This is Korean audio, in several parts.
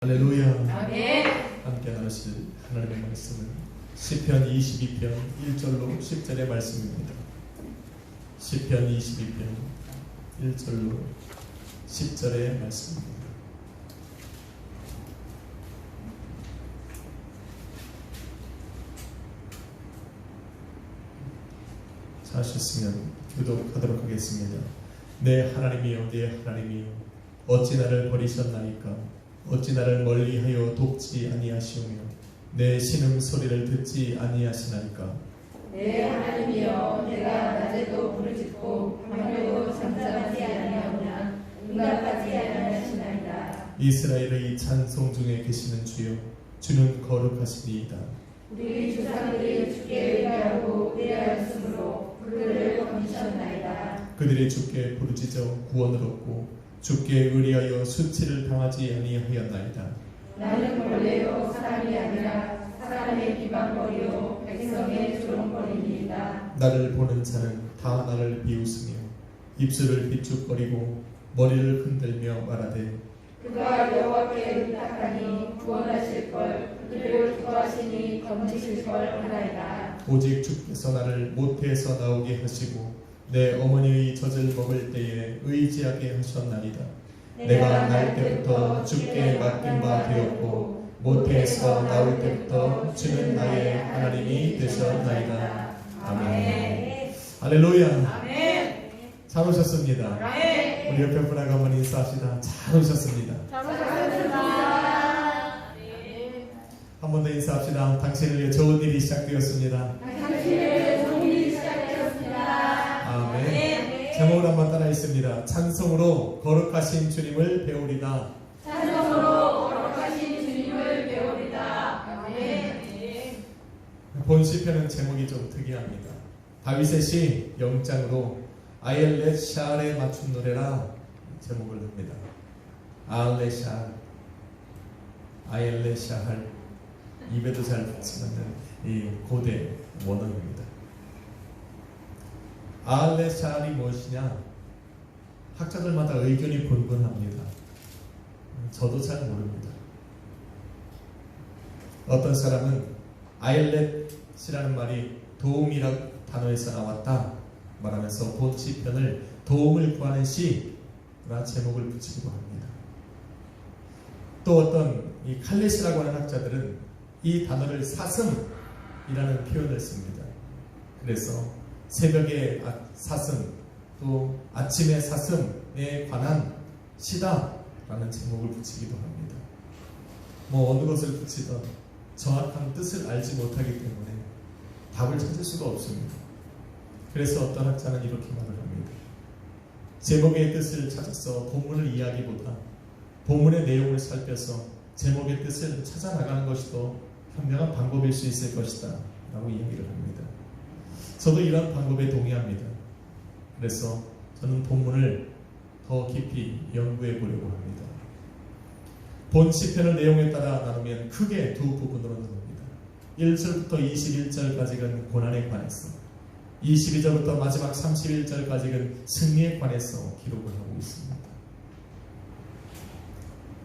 할렐루야. 아멘. 함께 나누실 하나님의 말씀은 시편 22편 1절로 10절의 말씀입니다. 시편 22편 1절로 10절의 말씀입니다. 하셨으면 교독하도록 하겠습니다. 내 하나님이여, 내 하나님이여, 어찌 나를 버리셨나이까? 어찌 나를 멀리하여 돕지 아니하시오며 내 신음 소리를 듣지 아니하시나이까? 내 하나님이여, 내가 낮에도 부르짖고 밤에도 잠잠하지 아니하오나 응답하지 아니하시나이다. 이스라엘의 찬송 중에 계시는 주여, 주는 거룩하시니이다. 우리 조상들이 주께 의뢰하고 의뢰하였으므로 그들을 건지셨나이다. 그들이 주께 부르짖어 구원을 얻고 주께 의뢰하여 수치를 당하지 아니하였나이다. 나는 원래요 사람이 아니라 사람의 비방거리요 백성의 조롱거리니이다. 나를 보는 자는 다 나를 비웃으며 입술을 비축거리고 머리를 흔들며 말하되 그가 여호와께 의탁하니 구원하실 걸, 그리고 기뻐하시니 건지실 걸 하나이다. 오직 주께서 나를 모태에서 나오게 하시고 내 어머니의 젖을 먹을 때에 의지하게 하셨나이다. 내가 날 때부터 주께 맡긴 바 되었고 모태에서 나올 때부터 주는 나의 하나님이 되셨나이다. 아멘. 할렐루야. 아멘. 잘 오셨습니다. 아멘. 우리 옆에 분하고 한번 인사합시다. 잘 오셨습니다. 잘 오셨습니다. 한 번 더 인사합시다. 당신을 위해 좋은 일이 시작되었습니다. 당신의 좋은 일이 시작되었습니다. 아멘. 제목을 한번 따라 있습니다. 찬송으로 거룩하신 주님을 배우리다. 찬송으로 거룩하신 주님을 배우리다. 아멘. 본 시편은 제목이 좀 특이합니다. 다윗의 시 0장으로 아엘렛 샤알에 맞춘 노래라 제목을 합니다. 아엘렛 샤알, 아엘렛 샤알, 입에도 잘 붙지 않는 이 고대 원어입니다. 아엘렛 샤알이 무엇이냐? 학자들마다 의견이 분분합니다. 저도 잘 모릅니다. 어떤 사람은 아엘렛이라는 말이 도움이라는 단어에서 나왔다 말하면서 본 시편을 도움을 구하는 시라 제목을 붙이기도 합니다. 또 어떤 이 칼렛이라고 하는 학자들은 이 단어를 사슴이라는 표현을 씁니다. 그래서 새벽의 사슴 또 아침의 사슴에 관한 시다라는 제목을 붙이기도 합니다. 뭐 어느 것을 붙이든 정확한 뜻을 알지 못하기 때문에 답을 찾을 수가 없습니다. 그래서 어떤 학자는 이렇게 말을 합니다. 제목의 뜻을 찾아서 본문을 이해하기보다 본문의 내용을 살펴서 제목의 뜻을 찾아 나가는 것이 더 현명한 방법일 수 있을 것이다 라고 이야기를 합니다. 저도 이런 방법에 동의합니다. 그래서 저는 본문을 더 깊이 연구해 보려고 합니다. 본 시편의 내용에 따라 나누면 크게 두 부분으로 나눕니다. 1절부터 21절까지는 고난에 관해서, 22절부터 마지막 31절까지는 승리에 관해서 기록을 하고 있습니다.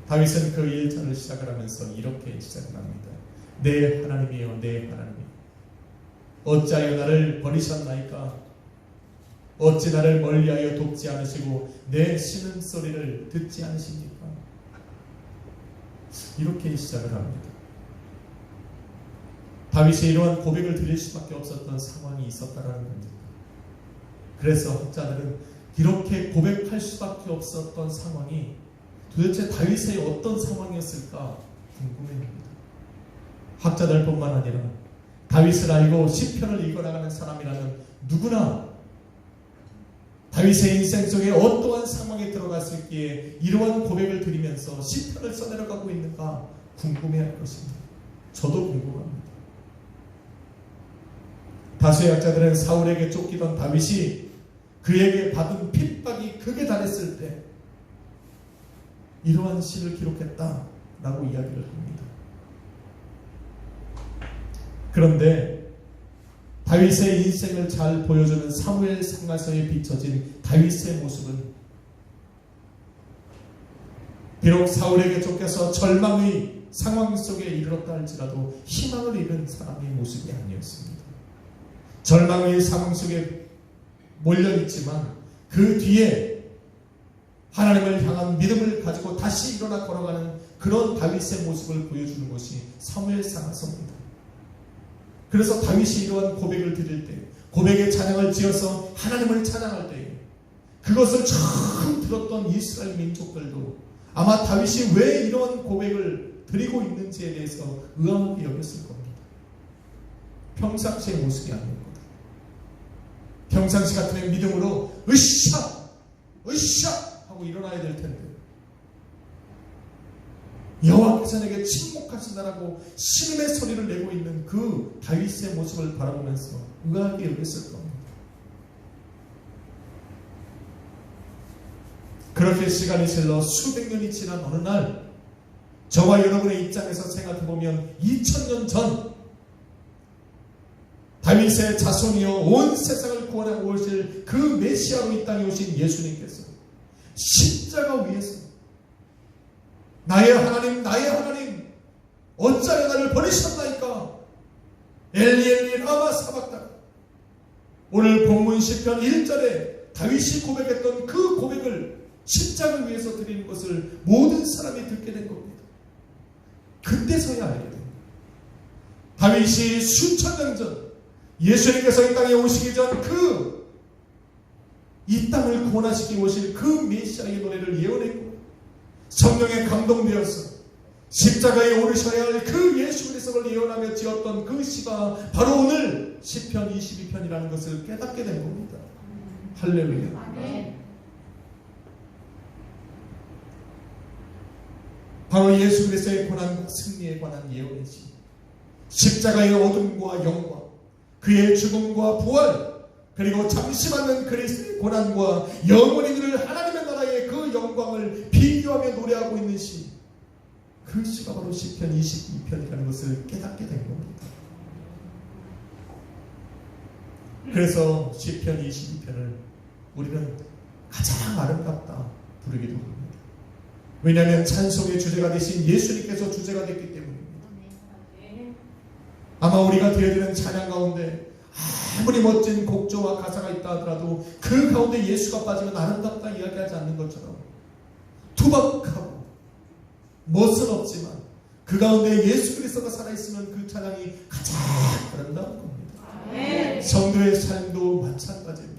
다윗은 그 1절을 시작을 하면서 이렇게 시작을 합니다. 내 하나님이여, 내 하나님이여, 어찌하여 나를 버리셨나이까? 어찌 나를 멀리하여 돕지 않으시고 내 신음소리를 듣지 않으십니까? 이렇게 시작을 합니다. 다윗이 이러한 고백을 드릴 수밖에 없었던 상황이 있었다는 겁니다. 그래서 학자들은 이렇게 고백할 수밖에 없었던 상황이 도대체 다윗의 어떤 상황이었을까 궁금해합니다. 학자들뿐만 아니라 다윗을 알고 시편을 읽어나가는 사람이라면 누구나 다윗의 인생 속에 어떠한 상황에 들어갔을기에 이러한 고백을 드리면서 시편을 써내려가고 있는가 궁금해할 것입니다. 저도 궁금합니다. 다수의 학자들은 사울에게 쫓기던 다윗이 그에게 받은 핍박이 극에 달했을 때 이러한 시를 기록했다라고 이야기를 합니다. 그런데 다윗의 인생을 잘 보여주는 사무엘 상하서에 비춰진 다윗의 모습은 비록 사울에게 쫓겨서 절망의 상황 속에 이르렀다 할지라도 희망을 잃은 사람의 모습이 아니었습니다. 절망의 상황 속에 몰려있지만 그 뒤에 하나님을 향한 믿음을 가지고 다시 일어나 걸어가는 그런 다윗의 모습을 보여주는 것이 사무엘상하서입니다. 그래서 다윗이 이러한 고백을 드릴 때, 고백의 찬양을 지어서 하나님을 찬양할 때, 그것을 처음 들었던 이스라엘 민족들도 아마 다윗이 왜 이런 고백을 드리고 있는지에 대해서 의아하게 여겼을 겁니다. 평상시의 모습이 아닌 겁니다. 평상시 같으면 믿음으로 으쌰! 으쌰! 하고 일어나야 될 텐데, 여호와께서 내게 침묵하신다라고 신음의 소리를 내고 있는 그 다윗의 모습을 바라보면서 의아하게 여겼을 겁니다. 그렇게 시간이 흘러 수백 년이 지난 어느 날, 저와 여러분의 입장에서 생각해보면 2000년 전 다윗의 자손이여 온 세상을 구원해 오실 그 메시아로 이 땅에 오신 예수님께서 십자가 위에서 나의 하나님, 나의 하나님, 어찌하여 나를 버리셨나이까? 엘리 엘리 라마 사박다니. 오늘 본문 시편 1절에 다윗이 고백했던 그 고백을 십자가를 위해서 드리는 것을 모든 사람이 듣게 된 겁니다. 그때서야 알게 됩니다. 다윗이 수천 년 전 예수님께서 이 땅에 오시기 전 이 땅을 구원하시기 오실 그 메시아의 노래를 예언했고, 성령에 감동되어서 십자가에 오르셔야 할 그 예수 그리스도를 예언하며 지었던 그 시가 바로 오늘 시편 22편이라는 것을 깨닫게 된 겁니다. 할렐루야. 아멘. 바로 예수 그리스도의 고난과 승리에 관한 예언의 시, 십자가의 어둠과 영광, 그의 죽음과 부활, 그리고 잠시만은 그리스도의 고난과 영원히 이를 하나님의 나라의 그 영광을 비교하며 노래하고 있는 시, 그 시가 바로 시편 22편이라는 것을 깨닫게 된 겁니다. 그래서 시편 22편을 우리는 가장 아름답다 부르기도 합니다. 왜냐하면 찬송의 주제가 되신 예수님께서 주제가 됐기 때문입니다. 아마 우리가 드려지는 찬양 가운데 아무리 멋진 곡조와 가사가 있다 하더라도 그 가운데 예수가 빠지면 아름답다 이야기하지 않는 것처럼 투박하고 멋은 없지만 그 가운데 예수 그리스도가 살아있으면 그 찬양이 가장 아름다운 겁니다. 성도의 삶도 마찬가지입니다.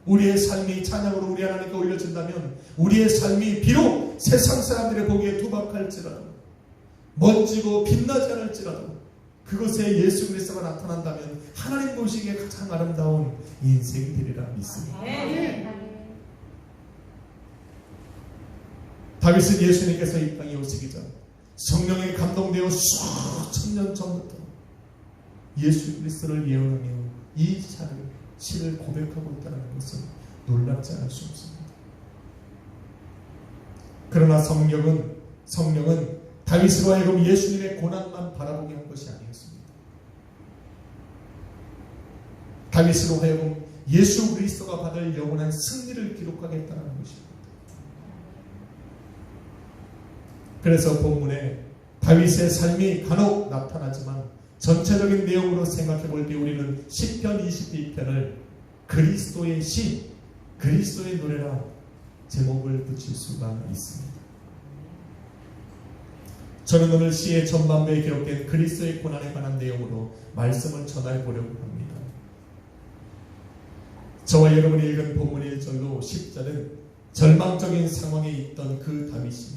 우리의 삶이 찬양으로 우리 하나님께 올려진다면 우리의 삶이 비록 세상 사람들의 보기에 투박할지라도 멋지고 빛나지 않을지라도 그것에 예수 그리스도가 나타난다면 하나님 보시기에 가장 아름다운 인생이 되리라 믿습니다. 다윗은 예수님께서 이 땅에 오시기 전 성령에 감동되어 수천 년 전부터 예수 그리스도를 예언하며 이 시를 고백하고 있다는 것은 놀랍지 않을 수 없습니다. 그러나 성령은 다윗으로 하여금 예수님의 고난만 바라보게 한 것이 아니었습니다. 다윗으로 하여금 예수 그리스도가 받을 영원한 승리를 기록하겠다는 것입니다. 그래서 본문에 다윗의 삶이 간혹 나타나지만 전체적인 내용으로 생각해 볼 때 우리는 시편 22편을 그리스도의 시, 그리스도의 노래라 제목을 붙일 수가 있습니다. 저는 오늘 시의 전반부에 기록된 그리스도의 고난에 관한 내용으로 말씀을 전해 보려고 합니다. 저와 여러분이 읽은 본문 1절로 10절은 절망적인 상황에 있던 그 다윗이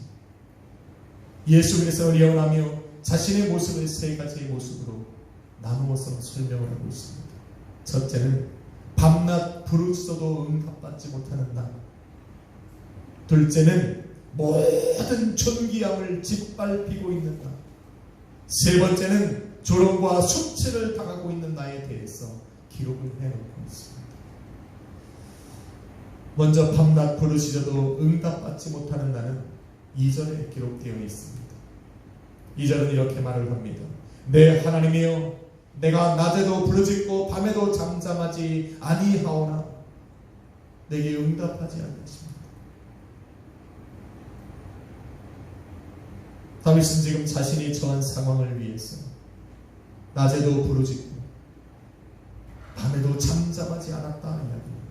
예수 그리스도를 예언하며 자신의 모습을 세 가지의 모습으로 나누어서 설명을 하고 있습니다. 첫째는 밤낮 부르짖어도 응답받지 못하는 날. 둘째는 모든 존귀함을 짓밟히고 있는 날. 세 번째는 조롱과 숙취를 당하고 있는 나에 대해서 기록을 해놓고 있습니다. 먼저 밤낮 부르짖어도 응답받지 못하는 날은 2절에 기록되어 있습니다. 2절은 이렇게 말을 합니다. 내 하나님이여, 내가 낮에도 부르짖고 밤에도 잠잠하지 아니하오나 내게 응답하지 않으십니다. 다윗은 지금 자신이 처한 상황을 위해서 낮에도 부르짖고 밤에도 잠잠하지 않았다 이야기합니다.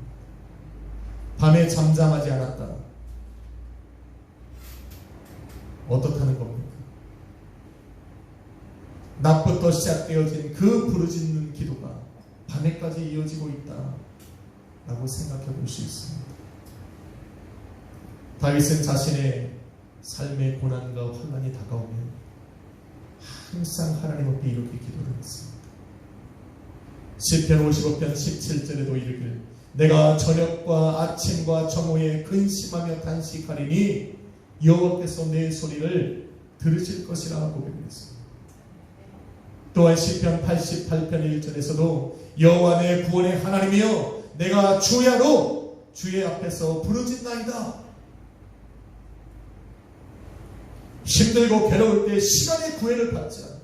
밤에 잠잠하지 않았다. 어떻다는 겁니까? 낮부터 시작되어진 그 부르짖는 기도가 밤에까지 이어지고 있다 라고 생각해 볼 수 있습니다. 다윗은 자신의 삶의 고난과 환난이 다가오면 항상 하나님 앞에 이렇게 기도를 했습니다. 시편 55편 17절에도 이르길 내가 저녁과 아침과 정오에 근심하며 단식하리니 여호와께서 내 소리를 들으실 것이라 고백했습니다. 또한 시편 88편 1절에서도 여호와 내 구원의 하나님이여 내가 주야로 주의 앞에서 부르짖나이다. 힘들고 괴로울 때 시간의 구애를 받지 않고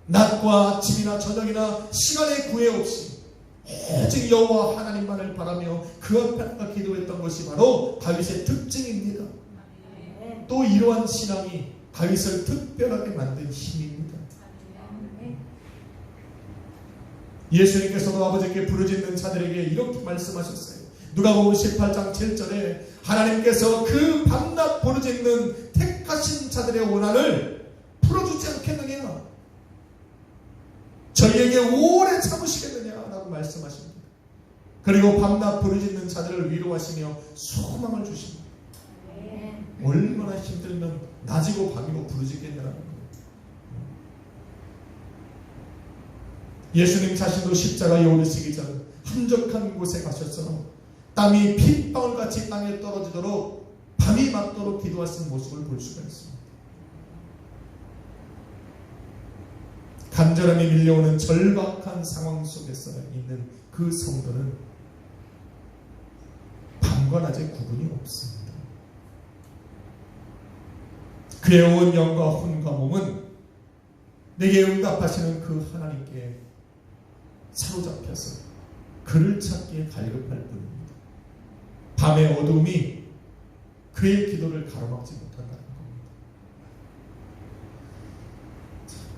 낮과 아침이나 저녁이나 시간의 구애 없이 오직 여호와 하나님만을 바라며 그 앞에 기도했던 것이 바로 다윗의 특징입니다. 또 이러한 신앙이 다윗을 특별하게 만든 힘입니다. 예수님께서도 아버지께 부르짖는 자들에게 이렇게 말씀하셨어요. 누가복음 18장 7절에 하나님께서 그 밤낮 부르짖는 택하신 자들의 원한을 풀어주지 않겠느냐, 저희에게 오래 참으시겠느냐라고 말씀하십니다. 그리고 밤낮 부르짖는 자들을 위로하시며 소망을 주십니다. 얼마나 힘들면 낮이고 밤이고 부르짖겠느냐는 거예요. 예수님 자신도 십자가에 오르시기 전 한적한 곳에 가셔서 땀이 핏방울같이 땅에 떨어지도록 밤이 맞도록 기도하신 모습을 볼 수가 있습니다. 간절함이 밀려오는 절박한 상황 속에서 있는 그 성도는 밤과 낮의 구분이 없습니다. 그의 온 영과 혼과 몸은 내게 응답하시는 그 하나님께 사로잡혀서 그를 찾기에 갈급할 뿐입니다. 밤의 어두움이 그의 기도를 가로막지 못한다는 겁니다.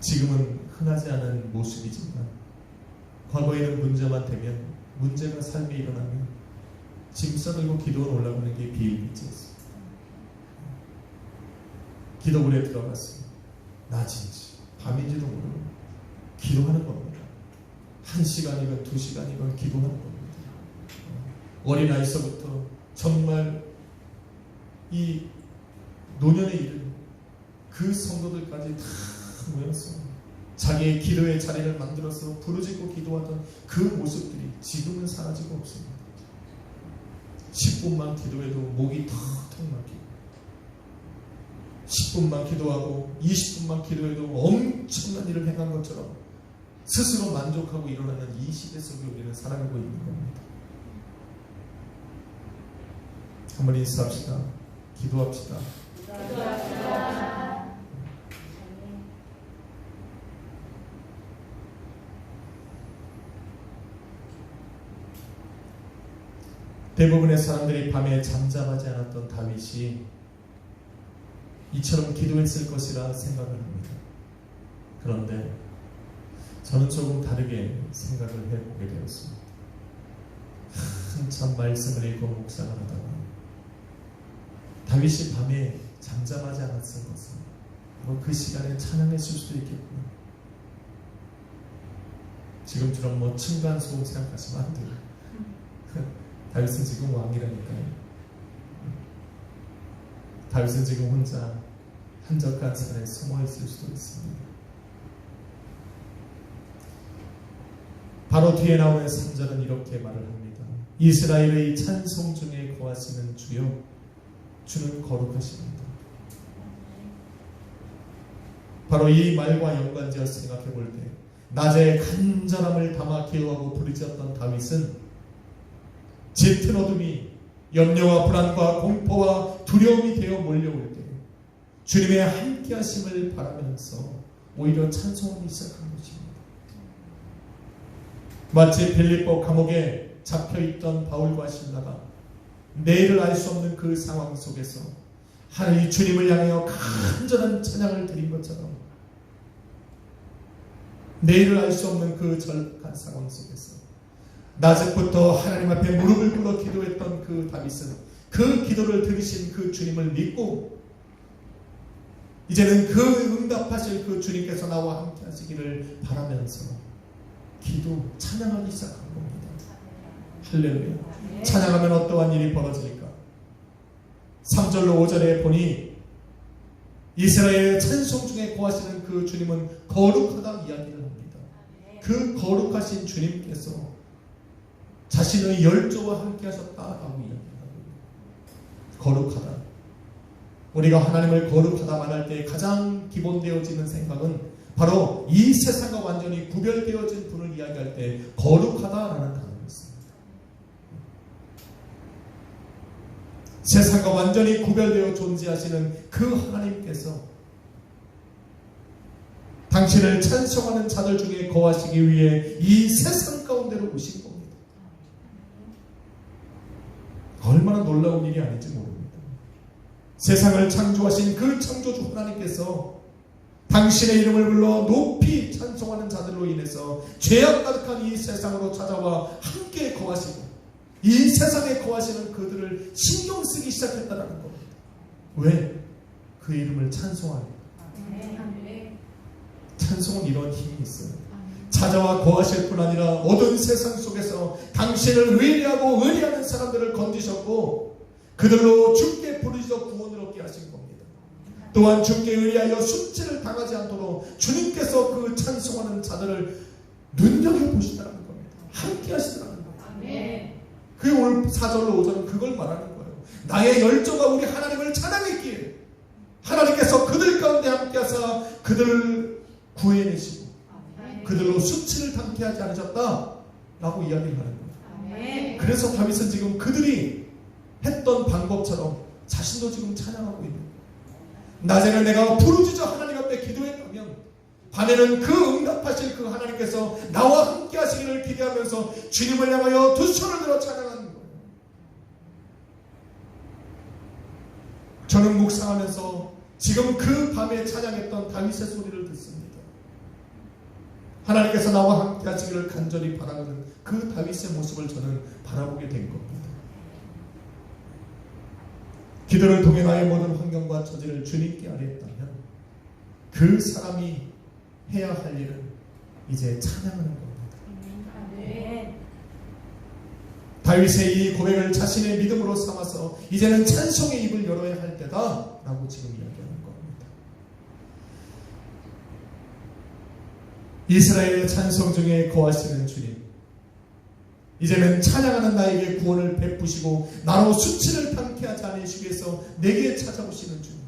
지금은 흔하지 않은 모습이지만 과거에는 문제만 되면, 문제가 삶에 일어나면 짐 싸들고 기도원 올라가는 게 비일비재였습니다. 기도원에 들어갔습니다. 낮인지 밤인지도 모르고 기도하는 겁니다. 1시간이건 2시간이건 기도하는 겁니다. 어린아이서부터 정말 이 노년에 이른 그 성도들까지 다 모여서 자기의 기도의 자리를 만들어서 부르짖고 기도하던 그 모습들이 지금은 사라지고 없습니다. 10분만 기도해도 목이 턱턱 막히고 10분만 기도하고 20분만 기도해도 엄청난 일을 행한 것처럼 스스로 만족하고 일어나는 이 시대 속에 우리는 살아가고 있는 겁니다. 한번 인사합시다. 기도합시다. 대부분의 사람들이 밤에 잠잠하지 않았던 다윗이 이처럼 기도했을 것이라 생각을 합니다. 그런데 저는 조금 다르게 생각을 해보게 되었습니다. 한참 말씀을 읽고 묵상을 하다가 다윗이 밤에 잠잠하지 않았을 것은 바로 그 시간에 찬양했을 수도 있겠구나. 지금처럼 뭐 층간소음 생각하시면 안 돼요. 다윗은 지금 왕이라니까요. 다윗은 지금 혼자 한적한 산에 숨어 있을 수도 있습니다. 바로 뒤에 나오는 3절은 이렇게 말을 합니다. 이스라엘의 찬송 중에 거하시는 주여, 주는 거룩하십니다. 바로 이 말과 연관지어 생각해 볼 때 낮에 간절함을 담아 기도하고 부르짖었던 다윗은 짙은 어둠이 염려와 불안과 공포와 두려움이 되어 몰려올 때 주님의 함께하심을 바라면서 오히려 찬송하기 시작한 것입니다. 마치 빌립보 감옥에 잡혀있던 바울과 실라가 내일을 알 수 없는 그 상황 속에서 하나님 주님을 향하여 간절한 찬양을 드린 것처럼 내일을 알 수 없는 그 절박한 상황 속에서 낮부터 하나님 앞에 무릎을 꿇어 기도했던 그 다윗은 그 기도를 들으신 그 주님을 믿고 이제는 그 응답하실 그 주님께서 나와 함께 하시기를 바라면서 기도, 찬양하기 시작한 겁니다. 할렐루야. 찬양하면 어떠한 일이 벌어질까? 3절로 5절에 보니 이스라엘의 찬송 중에 거하시는 그 주님은 거룩하다 이야기를 합니다. 그 거룩하신 주님께서 자신의 열조와 함께 하셨다라고 이야기합니다. 거룩하다. 우리가 하나님을 거룩하다 말할 때 가장 기본되어지는 생각은 바로 이 세상과 완전히 구별되어진 분을 이야기할 때 거룩하다라는 단어가 있습니다. 세상과 완전히 구별되어 존재하시는 그 하나님께서 당신을 찬송하는 자들 중에 거하시기 위해 이 세상 가운데로 오신 겁니다. 얼마나 놀라운 일이 아닌지 모릅니다. 세상을 창조하신 그 창조주 하나님께서 당신의 이름을 불러 높이 찬송하는 자들로 인해서 죄악 가득한 이 세상으로 찾아와 함께 거하시고 이 세상에 거하시는 그들을 신경 쓰기 시작했다는 겁니다. 왜? 그 이름을 찬송하는 찬송은 이런 힘이 있어요. 찾아와 거하실 뿐 아니라 어두운 세상 속에서 당신을 의뢰하고 의뢰하는 사람들을 건지셨고 그들로 주께 부르짖어 구원을 얻게 하신 겁니다. 또한 주께 의뢰하여 숙제를 당하지 않도록 주님께서 그 찬송하는 자들을 눈여겨보시다는 겁니다. 함께 하시더라는 겁니다. 그 오늘 4절로 5절은 그걸 말하는 거예요. 나의 열조가 우리 하나님을 찬양했기에 하나님께서 그들 가운데 함께 하사 그들을 구해내시고 그들로 수치를 담게 하지 않으셨다라고 이야기를 하는 거예요. 그래서 다윗은 지금 그들이 했던 방법처럼 자신도 지금 찬양하고 있는 거예요. 낮에는 내가 부르짖어 하나님 앞에 기도했다면 밤에는 그 응답하실 그 하나님께서 나와 함께 하시기를 기대하면서 주님을 향하여 두 손을 들어 찬양하는 거예요. 저는 묵상하면서 지금 그 밤에 찬양했던 다윗의 소리를 듣습니다. 하나님께서 나와 함께 하시기를 간절히 바라는 그 다윗의 모습을 저는 바라보게 된 겁니다. 기도를 통해 나의 모든 환경과 처지를 주님께 아뢰었다면 그 사람이 해야 할 일은 이제 찬양하는 겁니다. 다윗의 이 고백을 자신의 믿음으로 삼아서 이제는 찬송의 입을 열어야 할 때다 라고 지금 이야기하는 겁니다. 이스라엘의 찬송 중에 거하시는 주님, 이제는 찬양하는 나에게 구원을 베푸시고 나로 수치를 담게 하지 않으시기 위해서 내게 찾아오시는 주님,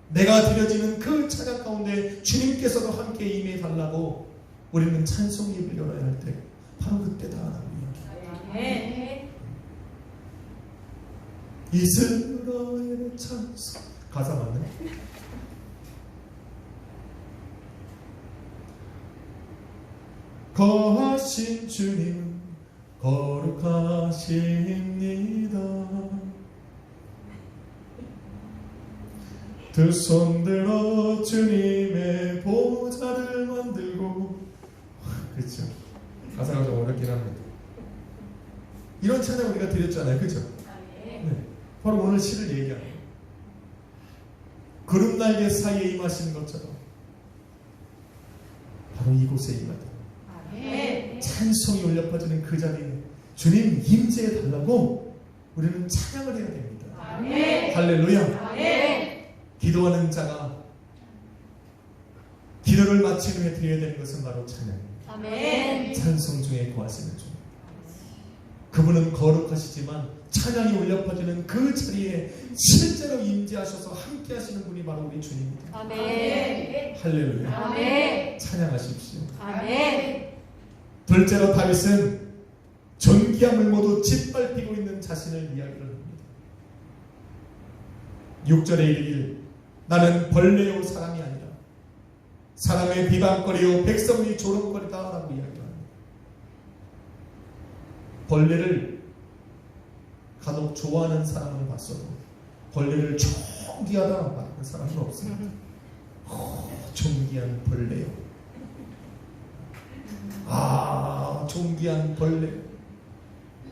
내가 드려지는 그 찬양 가운데 주님께서도 함께 임해달라고 우리는 찬송의 입을 열어야 할 때 바로 그때다. 이스라엘의 찬송 가사 맞네? 거하신 주님은 거룩하십니다. 두 손 들어 주님의 보좌를 만들고 그렇죠. 가사가 좀 어렵긴 합니다. 이런 찬양 우리가 드렸잖아요. 그렇죠? 네. 바로 오늘 시를 얘기하는 구름날개 사이에 임하시는 것처럼 바로 이곳에 임하다. 찬송이 울려 퍼지는 그 자리에 주님 임재해 달라고 우리는 찬양을 해야 됩니다. 할렐루야. 기도하는 자가 기도를 마친 후에 드려야 되는 것은 바로 찬양입니다. 찬송 중에 거하시는 주님, 그분은 거룩하시지만 찬양이 울려 퍼지는 그 자리에 실제로 임재하셔서 함께 하시는 분이 바로 우리 주님입니다. 할렐루야. 찬양하십시오. 둘째로 다윗은 존귀함을 모두 짓밟히고 있는 자신을 이야기를 합니다. 6절에 이르길 나는 벌레요 사람이 아니라 사람의 비방거리요 백성의 조롱거리다 라고 이야기합니다. 벌레를 간혹 좋아하는 사람을 봤어도 벌레를 존귀하다 말하는 사람은 없습니다. 존귀한 벌레요. 존귀한 벌레.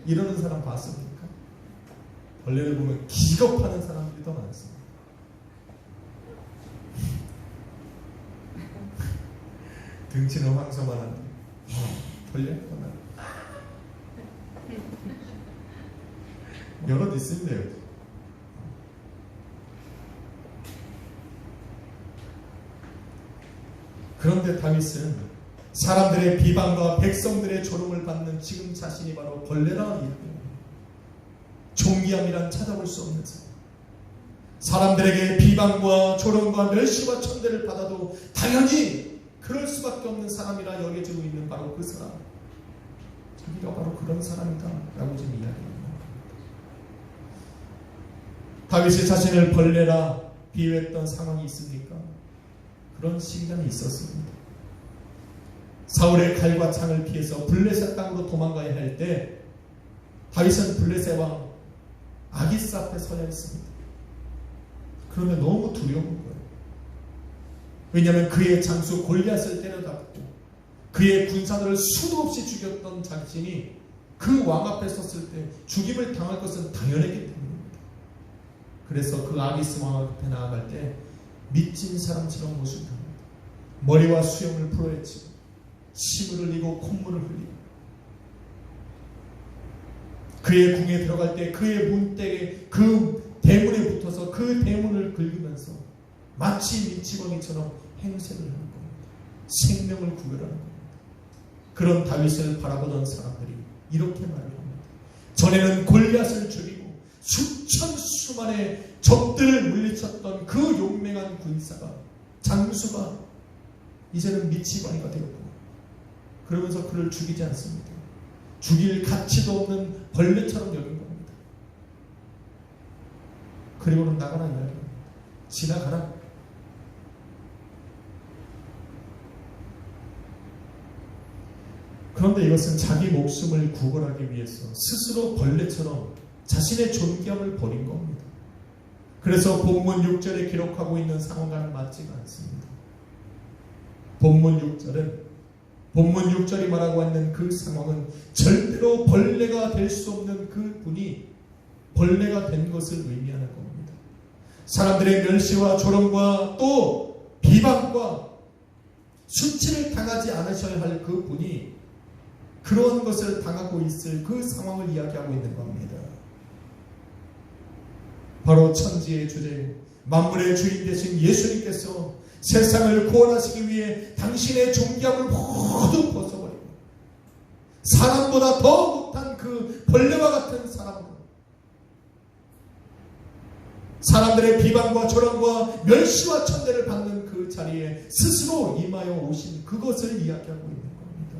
이러는 사람 봤습니까? 벌레를 보면 기겁하는 사람들이 더 많습니다. 등치는 황소만한데 벌레구나. 여럿 있습니다. 여기. 그런데 다윗은 사람들의 비방과 백성들의 조롱을 받는 지금 자신이 바로 벌레라 이야기합니다. 존귀함이란 찾아볼 수 없는 사람들에게 비방과 조롱과 멸시와 천대를 받아도 당연히 그럴 수밖에 없는 사람이라 여겨지고 있는 바로 그 사람, 자기가 바로 그런 사람이다 라고 지금 이야기합니다. 다윗이 자신을 벌레라 비유했던 상황이 있습니까? 그런 시간이 있었습니다. 사울의 칼과 창을 피해서 블레셋 땅으로 도망가야 할 때 다윗은 블레셋 왕 아기스 앞에 서야 했습니다. 그러면 너무 두려운 거예요. 왜냐하면 그의 장수 골리앗을 때려잡고 그의 군사들을 수도 없이 죽였던 자신이 그 왕 앞에 섰을 때 죽임을 당할 것은 당연했기 때문입니다. 그래서 그 아기스 왕 앞에 나아갈 때 미친 사람처럼 모습을 합니다. 머리와 수염을 풀어헤치고 침을 흘리고 콧물을 흘리고 그의 궁에 들어갈 때 그의 문대에 그 대문에 붙어서 그 대문을 긁으면서 마치 미치광이처럼 행세를 하는 겁니다. 생명을 구별하는 겁니다. 그런 다윗을 바라보던 사람들이 이렇게 말을 합니다. 전에는 골리앗을 죽이고 수천 수만의 적들을 물리쳤던 그 용맹한 군사가 장수가 이제는 미치광이가 되었고 그러면서 그를 죽이지 않습니다. 죽일 가치도 없는 벌레처럼 여긴 겁니다. 그리고는 나가라 이야기합니다. 지나가라. 그런데 이것은 자기 목숨을 구걸하기 위해서 스스로 벌레처럼 자신의 존귀함을 버린 겁니다. 그래서 본문 6절에 기록하고 있는 상황과는 맞지가 않습니다. 본문 6절이 말하고 있는 그 상황은 절대로 벌레가 될 수 없는 그 분이 벌레가 된 것을 의미하는 겁니다. 사람들의 멸시와 조롱과 또 비방과 수치를 당하지 않으셔야 할 그 분이 그러한 것을 당하고 있을 그 상황을 이야기하고 있는 겁니다. 바로 천지의 주제, 만물의 주인 되신 예수님께서 세상을 구원하시기 위해 당신의 존귀함을 모두 벗어버리고 사람보다 더 못한 그 벌레와 같은 사람으로 사람들의 비방과 조롱과 멸시와 천대를 받는 그 자리에 스스로 임하여 오신 그것을 이야기하고 있는 겁니다.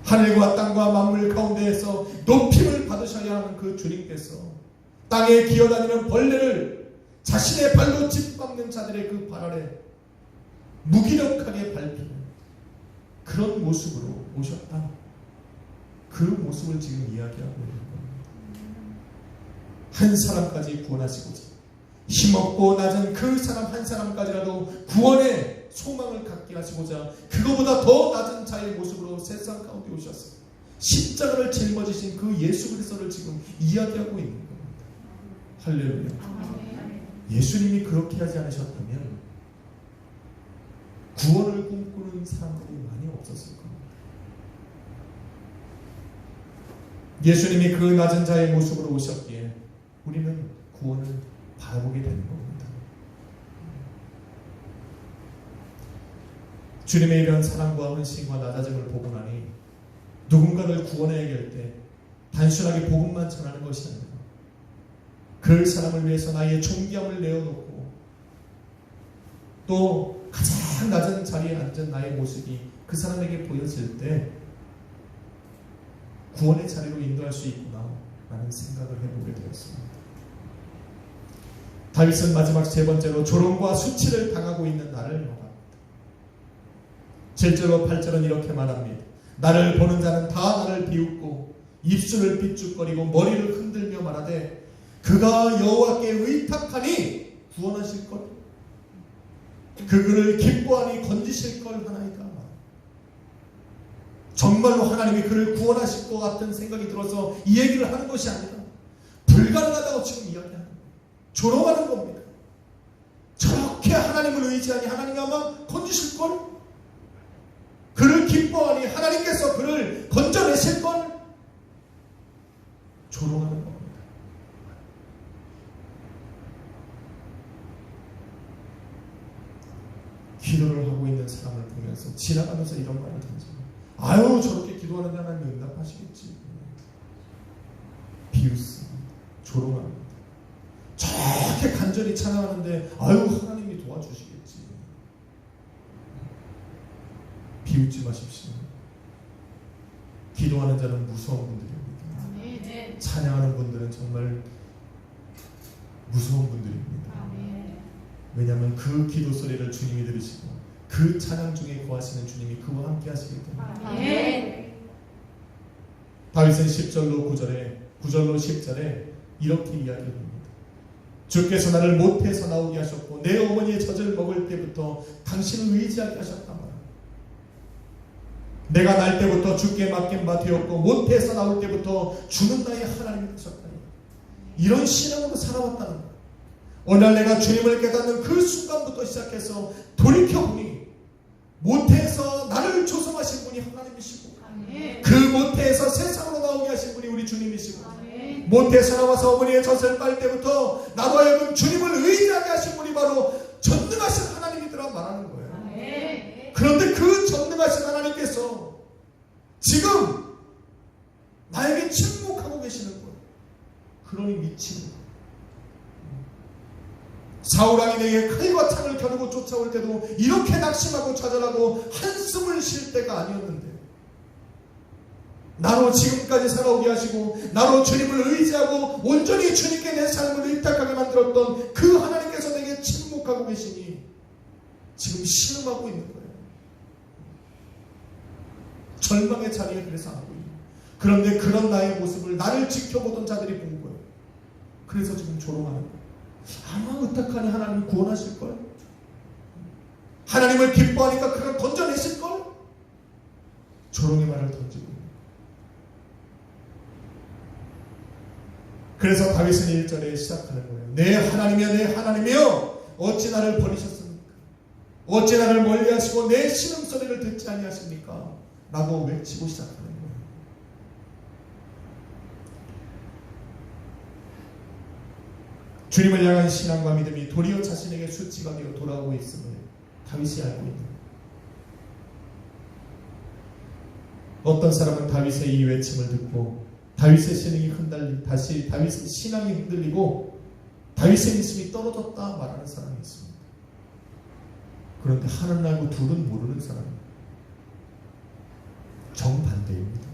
하늘과 땅과 만물 가운데에서 높임을 받으셔야 하는 그 주님께서 땅에 기어다니는 벌레를 자신의 발로 짓밟는 자들의 그 발 아래 무기력하게 밟히는 그런 모습으로 오셨다. 그 모습을 지금 이야기하고 있는 겁니다. 한 사람까지 구원하시고자 힘없고 낮은 그 사람 한 사람까지라도 구원의 소망을 갖게 하시고자 그거보다 더 낮은 자의 모습으로 세상 가운데 오셨어요. 십자가를 짊어지신 그 예수 그리스도를 지금 이야기하고 있는 겁니다. 할렐루야. 예수님이 그렇게 하지 않으셨다면 구원을 꿈꾸는 사람들이 많이 없었을 겁니다. 예수님이 그 낮은 자의 모습으로 오셨기에 우리는 구원을 바라보게 되는 겁니다. 주님의 이런 사랑과 헌신과 낮아짐을 보고 나니 누군가를 구원해야 할 때 단순하게 복음만 전하는 것이 아니라 그 사람을 위해서 나의 존귀함을 내어놓고 또 가장 낮은 자리에 앉은 나의 모습이 그 사람에게 보여질 때 구원의 자리로 인도할 수 있구나 라는 생각을 해보게 되었습니다. 다윗은 마지막 세 번째로 조롱과 수치를 당하고 있는 나를 말합니다. 7절로 8절은 이렇게 말합니다. 나를 보는 자는 다 나를 비웃고 입술을 삐죽거리고 머리를 흔들며 말하되 그가 여호와께 의탁하니 구원하실 것, 그를 기뻐하니 건지실 걸 하나이다. 정말로 하나님이 그를 구원하실 것 같은 생각이 들어서 이 얘기를 하는 것이 아니라 불가능하다고 지금 이야기하는 거예요. 조롱하는 겁니다. 저렇게 하나님을 의지하니 하나님이 아마 건지실 걸, 그를 기뻐하니 하나님께서 그를 건져내실 걸, 조롱하는 겁니다. 기도를 하고 있는 사람을 보면서 지나가면서 이런 말을 던져요. 아유, 저렇게 기도하는 하나님이 응답하시겠지. 비웃습니다. 조롱합니다. 저렇게 간절히 찬양하는데 아유, 하나님이 도와주시겠지. 비웃지 마십시오. 기도하는 자는 무서운 분들입니다. 찬양하는 분들은 정말 무서운 분들입니다. 왜냐하면 그 기도 소리를 주님이 들으시고 그 찬양 중에 거하시는 주님이 그와 함께 하시기 때문에. 다윗은 10절로 9절로 10절에 이렇게 이야기합니다. 주께서 나를 모태에서 나오게 하셨고 내 어머니의 젖을 먹을 때부터 당신을 의지하게 하셨다. 내가 날 때부터 주께 맡긴 바 되었고 모태에서 나올 때부터 주는 나의 하나님이 되셨다. 이런 신앙으로 살아왔다는 거예요. 어느 날 내가 주님을 깨닫는 그 순간부터 시작해서 돌이켜보니 모태에서 나를 조성하신 분이 하나님이시고 그 모태에서 세상으로 나오게 하신 분이 우리 주님이시고 모태에서 나와서 어머니의 젖을 빨 때부터 나로 하여금 주님을 의지하게 하신 분이 바로 전능하신 하나님이더라 말하는 거예요. 그런데 그 전능하신 하나님께서 지금 나에게 침묵하고 계시는 거예요. 그러니 미치는 거예요. 사울왕이 내게 칼과 창을 겨누고 쫓아올 때도 이렇게 낙심하고 좌절하고 한숨을 쉴 때가 아니었는데 나로 지금까지 살아오게 하시고 나로 주님을 의지하고 온전히 주님께 내 삶을 의탁하게 만들었던 그 하나님께서 내게 침묵하고 계시니 지금 신음하고 있는 거예요. 절망의 자리에 그래서 앉고 있는 거예요. 그런데 그런 나의 모습을 나를 지켜보던 자들이 본 거예요. 그래서 지금 조롱하는 거예요. 아마 의탁하니 하나님이 구원하실걸? 하나님을 기뻐하니까 그를 건져내실걸? 조롱의 말을 던지고 있는 거예요. 그래서 다윗은 1절에 시작하는 거예요. 내 하나님이여 내 하나님이여 어찌 나를 버리셨습니까? 어찌 나를 멀리하시고 내 신음소리를 듣지 아니하십니까? 라고 외치고 시작하는 거예요. 주님을 향한 신앙과 믿음이 도리어 자신에게 수치가 되어 돌아오고 있음을 다윗이 알고 있는 거예요. 어떤 사람은 다윗의 이 외침을 듣고 다윗의 신앙이 신앙이 흔들리고 다윗의 믿음이 떨어졌다 말하는 사람이 있습니다. 그런데 하는 알고 둘은 모르는 사람입니다. 정반대입니다.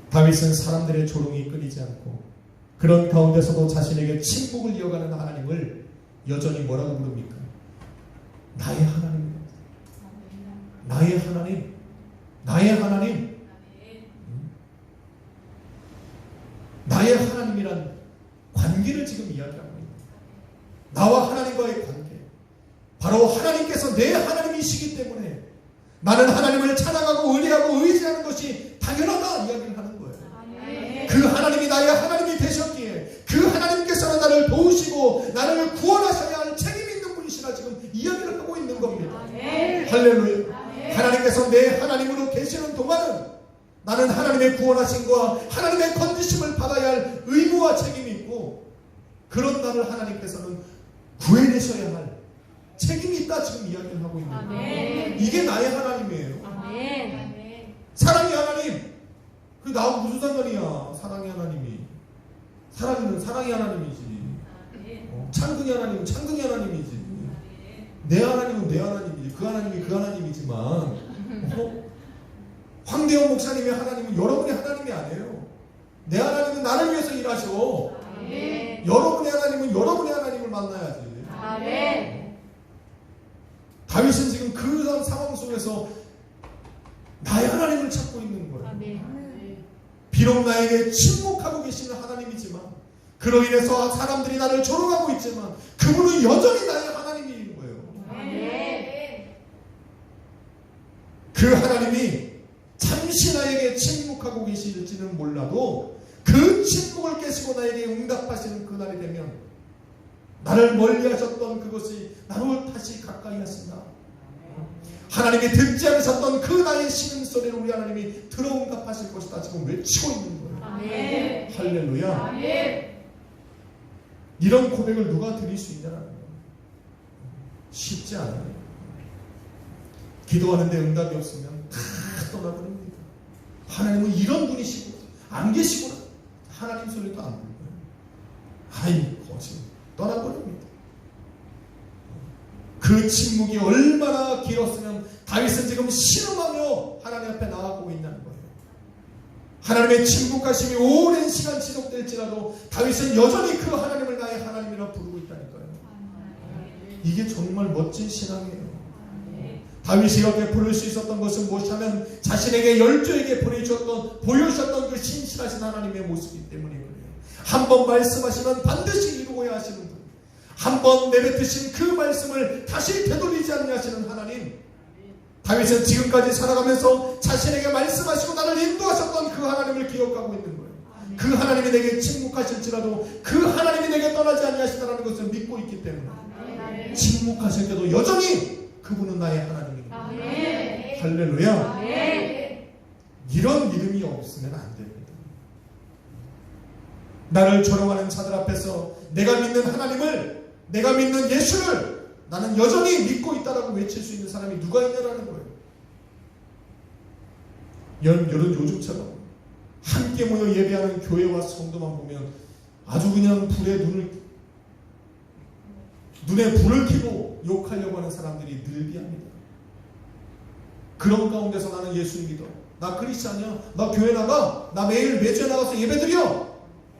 다윗은 사람들의 조롱이 끊이지 않고 그런 가운데서도 자신에게 침묵을 이어가는 하나님을 여전히 뭐라고 부릅니까? 나의 하나님, 나의 하나님, 나의 하나님, 나의 하나님이란 관계를 지금 이야기하고 있는 거예요. 나와 하나님과의 관계, 바로 하나님께서 내 하나님이시기 때문에 나는 하나님을 찬양하고 의뢰하고 의지하는 것이 당연하다 이야기를 하는 거예요. 그 하나님이 나의 하나님이 되셨기에 그 하나님께서는 나를 도우시고 나를 구원하셔야 할 책임 있는 분이시라 지금 이야기를 하고 있는 겁니다. 할렐루야. 하나님께서 내 하나님으로 계시는 동안은 나는 하나님의 구원하심과 하나님의 건지심을 받아야 할 의무와 책임이 있고 그런 나를 하나님께서는 구해내셔야 할 책임이 있다 지금 이야기를 하고 있는 거예요. 이게 나의 하나님이에요. 사랑의 하나님. 그 나하고 무슨 상관이야. 사랑의 하나님이. 사랑의 하나님이지. 창근의 하나님은 창근의 하나님이지. 내 하나님은 내 하나님이지. 그 하나님이 그 하나님이지만 황대원 목사님의 하나님은 여러분의 하나님이 아니에요. 내 하나님은 나를 위해서 일하셔. 여러분의 하나님은 여러분의 하나님을 만나야지. 다윗은 지금 그 상황 속에서 나의 하나님을 찾고 있는 거예요. 비록 나에게 침묵하고 계시는 하나님이지만, 그로 인해서 사람들이 나를 조롱하고 있지만 그분은 여전히 나의 하나님인 거예요. 그 하나님이 잠시 나에게 침묵하고 계실지는 몰라도 그 침묵을 깨시고 나에게 응답하시는 그날이 되면 나를 멀리하셨던 그것이 나로 다시 가까이 하신다. 하나님이 듣지 않으셨던 그 나의 신음소리를 우리 하나님이 들어응답하실 것이다 지금 외치고 있는 거예요. 할렐루야. 이런 고백을 누가 드릴 수 있냐는 거예요. 쉽지 않아요. 기도하는데 응답이 없으면 다 떠나버립니다. 하나님은 이런 분이시고 안 계시구나. 하나님 소리도 안 들고요. 아이고 지금 떠나버립니다. 그 침묵이 얼마나 길었으면 다윗은 지금 신음하며 하나님 앞에 나아가고 있다는 거예요. 하나님의 침묵하심이 오랜 시간 지속될지라도 다윗은 여전히 그 하나님을 나의 하나님이라 부르고 있다니까요. 이게 정말 멋진 신앙이에요. 다윗이 이렇게 부를 수 있었던 것은 무엇이냐면 자신에게 열조에게 보여주셨던 그 신실하신 하나님의 모습이기 때문에 그래요. 한번 말씀하시면 반드시 이루어야 하시는 분, 한번 내뱉으신 그 말씀을 다시 되돌리지 않게 하시는 하나님. 다윗은 지금까지 살아가면서 자신에게 말씀하시고 나를 인도하셨던 그 하나님을 기억하고 있는 거예요. 그 하나님이 내게 침묵하실지라도 그 하나님이 내게 떠나지 아니하시다라는 것을 믿고 있기 때문에 침묵하실 때도 여전히 그분은 나의 하나님입니다. 할렐루야. 이런 믿음이 없으면 안 됩니다. 나를 조롱하는 자들 앞에서 내가 믿는 하나님을, 내가 믿는 예수를 나는 여전히 믿고 있다라고 외칠 수 있는 사람이 누가 있냐라는 거예요. 여러분 요즘처럼 함께 모여 예배하는 교회와 성도만 보면 아주 그냥 눈에 불을 켜고 욕하려고 하는 사람들이 늘비합니다. 그런 가운데서 나는 예수 믿어, 나 크리스찬이야, 나 교회 나가, 나 매주에 나가서 예배드려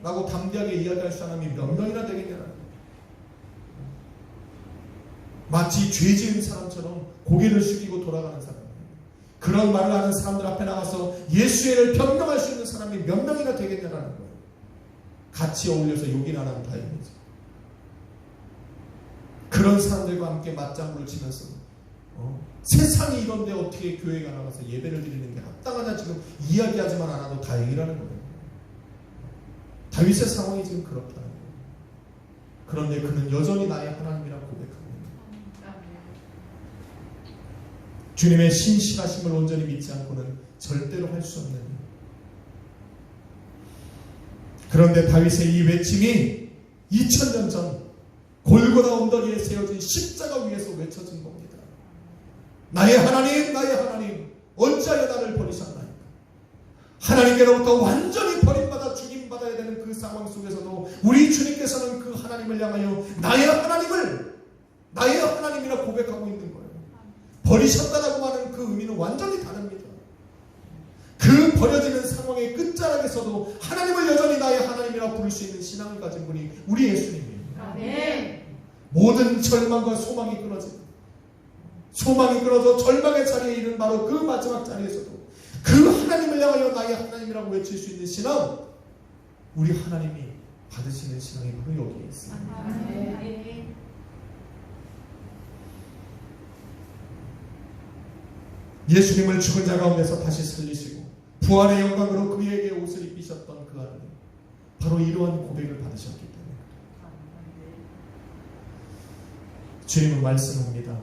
라고 담대하게 이야기할 사람이 몇 명이나 되겠냐라는 거예요. 마치 죄 지은 사람처럼 고개를 숙이고 돌아가는 사람, 그런 말을 하는 사람들 앞에 나가서 예수의 를 변명할 수 있는 사람이 몇 명이나 되겠냐라는 거예요. 같이 어울려서 욕이나 하면 다행이죠. 그런 사람들과 함께 맞장구를 치면서 세상이 이런데 어떻게 교회가 나가서 예배를 드리는 게 합당하냐 지금 이야기하지만 않아도 다행이라는 거예요. 다윗의 상황이 지금 그렇다는 거예요. 그런데 그는 여전히 나의 하나님이라고 고백합니다. 주님의 신실하심을 온전히 믿지 않고는 절대로 할 수 없는 일. 그런데 다윗의 이 외침이 2000년 전 골고다 언덕 위에 세워진 십자가 위에서 외쳐진 겁니다. 나의 하나님, 나의 하나님, 어찌하여 나를 버리셨나이까. 하나님께로부터 완전히 버림받아 죽임받아야 되는 그 상황 속에서도 우리 주님께서는 그 하나님을 향하여 나의 하나님이라 고백하고 있는 거예요. 버리셨다라고 하는 그 의미는 완전히 다릅니다. 그 버려지는 상황의 끝자락에서도 하나님을 여전히 나의 하나님이라고 부를 수 있는 신앙을 가진 분이 우리 예수님이에요. 모든 절망과 소망이 끊어져 절망의 자리에 이른 바로 그 마지막 자리에서도 그 하나님을 향하여 나의 하나님이라고 외칠 수 있는 신앙, 우리 하나님이 받으시는 신앙이 바로 여기에 있습니다. 예수님을 죽은 자 가운데서 다시 살리시고 부활의 영광으로 그에게 옷을 입히셨던 그 하나님, 바로 이러한 고백을 받으셨기 때문에 주님은 말씀합니다.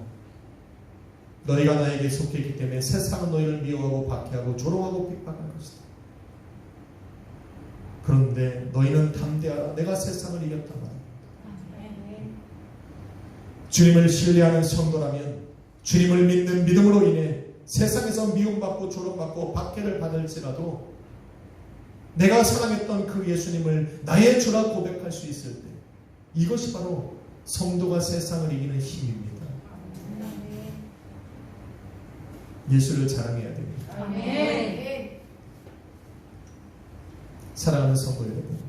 너희가 나에게 속했기 때문에 세상은 너희를 미워하고 박해하고 조롱하고 핍박할 것이다. 그런데 너희는 담대하라, 내가 세상을 이겼다 말입니다. 주님을 신뢰하는 성도라면 주님을 믿는 믿음으로 인해 세상에서 미움받고 조롱받고 박해를 받을지라도 내가 사랑했던 그 예수님을 나의 주라 고백할 수 있을 때, 이것이 바로 성도가 세상을 이기는 힘입니다. 예수를 자랑해야 됩니다. 사랑하는 성도 여러분,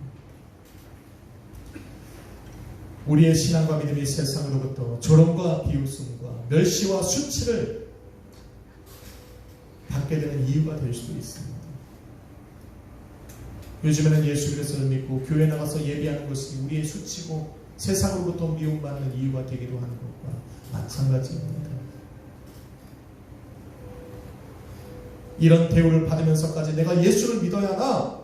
우리의 신앙과 믿음이 세상으로부터 조롱과 비웃음과 멸시와 수치를 받게 되는 이유가 될 수도 있습니다. 요즘에는 예수 그리스도를 믿고 교회 나가서 예배하는 것이 우리의 수치고 세상으로부터 미움받는 이유가 되기도 하는 것과 마찬가지입니다. 이런 대우를 받으면서까지 내가 예수를 믿어야 하나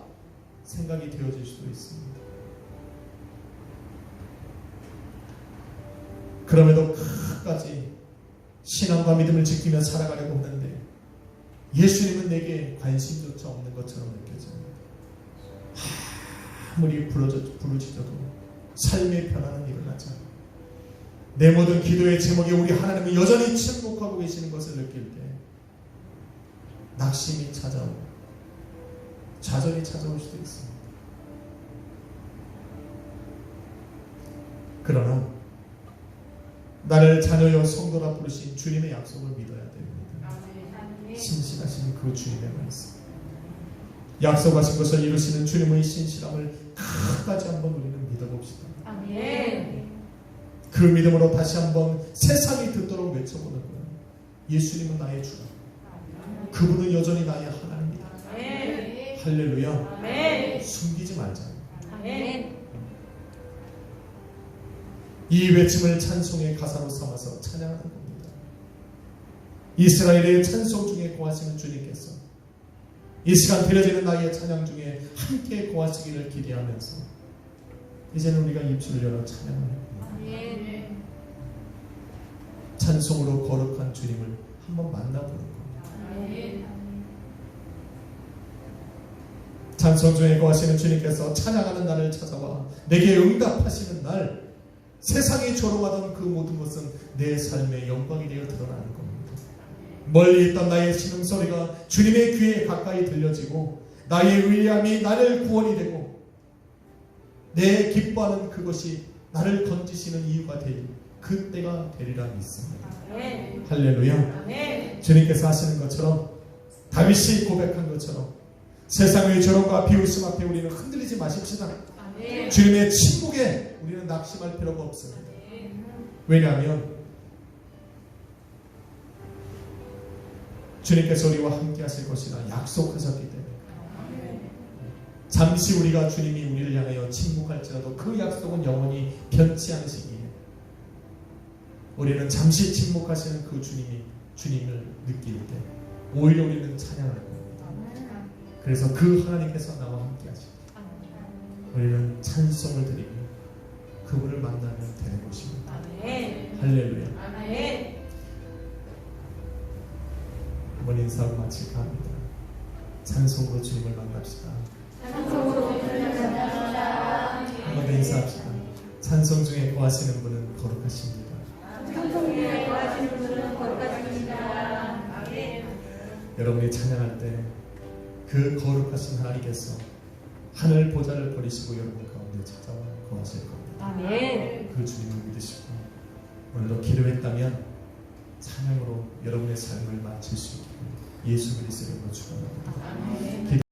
생각이 되어질 수도 있습니다. 그럼에도 끝까지 신앙과 믿음을 지키며 살아가려고 하는데 예수님은 내게 관심조차 없는 것처럼 느껴집니다. 아무리 부르짖어도 삶의 변화는 일어나지 않아요. 내 모든 기도의 제목에 우리 하나님은 여전히 침묵하고 계시는 것을 느낄 때 낙심이 찾아오고 좌절이 찾아올 수도 있습니다. 그러나 나를 자녀여 성도라 부르신 주님의 약속을 믿어야 됩니다. 신실하신 그 주님의 말씀, 약속하신 것을 이루시는 주님의 신실함을 끝까지 한번 우리는 믿어봅시다. 그 믿음으로 다시 한번 세상이 듣도록 외쳐보는 거예요. 예수님은 나의 주다. 그분은 여전히 나의 하나님이다. 할렐루야. 숨기지 말자. 이 외침을 찬송의 가사로 삼아서 찬양하는 겁니다. 이스라엘의 찬송 중에 거하시는 주님께서 이 시간 드려지는 나의 찬양 중에 함께 거하시기를 기대하면서 이제는 우리가 입술을 열어 찬양을 합니다. 찬송으로 거룩한 주님을 한번 만나보는 겁니다. 찬송 중에 거하시는 주님께서 찬양하는 날을 찾아와 내게 응답하시는 날 세상이 조롱하던 그 모든 것은 내 삶의 영광이 되어 드러나는 겁니다. 멀리 있던 나의 신음소리가 주님의 귀에 가까이 들려지고 나의 의뢰함이 나를 구원이 되고 내 기뻐하는 그것이 나를 건지시는 이유가 되리 그때가 되리라 믿습니다. 할렐루야. 주님께서 하시는 것처럼 다윗이 고백한 것처럼 세상의 조롱과 비웃음 앞에 우리는 흔들리지 마십시다. 주님의 침묵에 우리는 낙심할 필요가 없습니다. 왜냐하면 주님께서 우리와 함께 하실 것이라 약속하셨기 때문에 잠시 우리가 주님이 우리를 향하여 침묵할지라도 그 약속은 영원히 변치 않으시기에 우리는 잠시 침묵하시는 그 주님을 느낄 때 오히려 우리는 찬양할 겁니다. 그래서 그 하나님께서 나와 함께 하십니다. 우리는 찬송을 드리고 그분을 만나면 되는 것입니다. 할렐루야. 한번 인사하고 마칠까 합니다. 찬송으로 주님을 만납시다. 한번 더 인사합시다. 찬송 중에 거하시는 분은 거룩하십니다. 여러분이 찬양할 때 그 거룩하신 하나님께서 하늘 보좌를 버리시고 여러분 가운데 찾아와 거하실 겁니다. 그 주님을 믿으시고 오늘도 기도했다면 찬양으로 여러분의 삶을 마칠 수 있기를 예수 그리스도로 축원합니다.